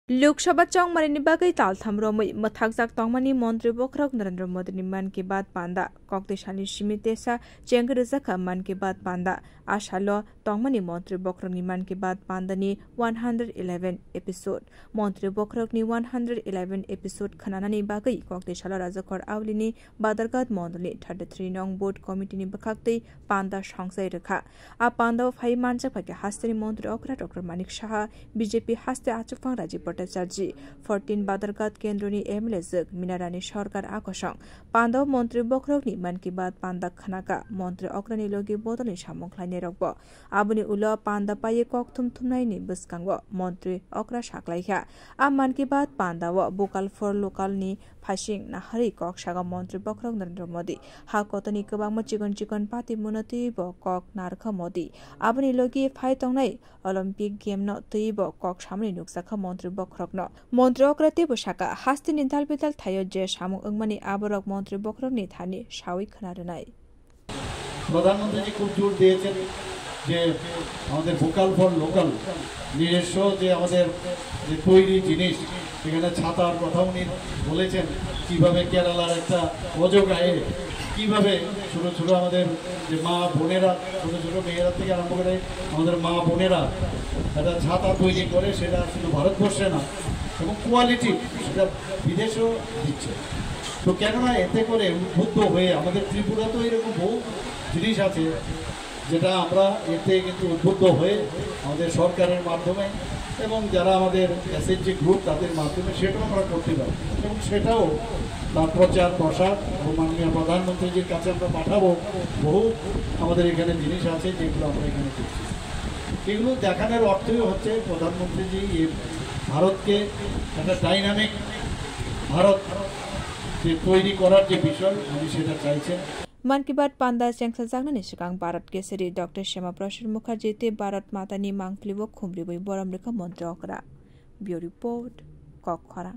लोकसभा चौंग मरिनी बागै तालथाम रोमै मथाकजाक तंगमानी मंत्री बोखरक नरेंद्र मोदी नि मन की बात पांदा कक्तेशाली सिमितेसा चेंगरजका मन की बात पांदा आशालो तंगमानी मंत्री बोखरक नि मन की बात पांदानी 111 एपिसोड मंत्री बोखरक नि 111 एपिसोड खनानानी बागै कक्तेशाला राजकर आवलिनी बादरगात मंडलनि 33 नंग बोर्ड कमिटी नि बखाक्तै पांदा संसय रखा आ पांदा फाइ मानजक फाके हास्तेनी मंत्री अकरा डॉक्टर मानिक शाह बीजेपी हास्ते आचुफां राजी भट्टाचार्य 14 बादरगात केन्द्रनि एमएलए जग मिनारानी सरकार आकर्षण पांडव मंत्री बोखरकनि मन की बात पांदा खनाका मंत्री अग्रणी लोगी बोदलनि सामुखलाइने रगब आबुनि उल पांदा पाए कक थुमथुमनाइनि बसकांग मंत्री अग्रा साकलाइखा आ मन की बात पांदा व बोकाल फर लोकल नि फासिंग नाहरि कक सागा मंत्री बोखरक नरेंद्र मोदी हा कतनि गोबां चिकन पाति मुनति ब कक नारख मोदी आबुनि लोगी फाइ तंगनाइ ओलम्पिक गेम न तैब कक सामनि नुकसाखा मंत्री बोखरकन मंत्री अग्रते बसाका हास्ति निदाल बिदाल थायो जे सामु अंगमानि आबरक मंत्री बोखरकनि थानि सावि खनारनाय प्रधानमंत्री जी खूब जोर दिएছেন যে আমাদের ভোকাল ফর লোকাল নিজস্ব যে আমাদের যে তৈরি জিনিস সেখানে ছাতার কথা উনি বলেছেন কিভাবে কেরালার একটা অজগায়ে কিভাবে ছোট ছোট আমাদের যে মা বোনেরা ছোট ছোট মেয়েরা থেকে আরম্ভ করে আমাদের মা বোনেরা একটা ছাতা তৈরি করে সেটা শুধু ভারতবর্ষে না এবং কোয়ালিটি সেটা বিদেশেও দিচ্ছে তো কেননা এতে করে উদ্বুদ্ধ হয়ে আমাদের ত্রিপুরাতেও এরকম বহু জিনিস আছে যেটা আমরা এতে কিন্তু উদ্বুদ্ধ হয়ে আমাদের সরকারের মাধ্যমে এবং যারা আমাদের এসএইচজি গ্রুপ তাদের মাধ্যমে সেটাও আমরা করতে পারি এবং সেটাও তার প্রচার প্রসার ও মাননীয় প্রধানমন্ত্রীজির কাছে আমরা পাঠাবো বহু আমাদের এখানে জিনিস আছে যেগুলো আমরা এখানে করছি এগুলো দেখানোর অর্থই হচ্ছে প্রধানমন্ত্রীজি ভারতকে একটা ডাইনামিক ভারত যে তৈরি করার যে বিষয় উনি সেটা চাইছেন मन की बात पांदा चेंगसा जागनानि सिगां भारत केसरी डॉक्टर श्यामा प्रसाद मुखर्जी ते भारत मातानि मांगफ्लिबो खुमरिबै बरम रेखा मन्त्र अकरा ब्यूरो रिपोर्ट कक खरां।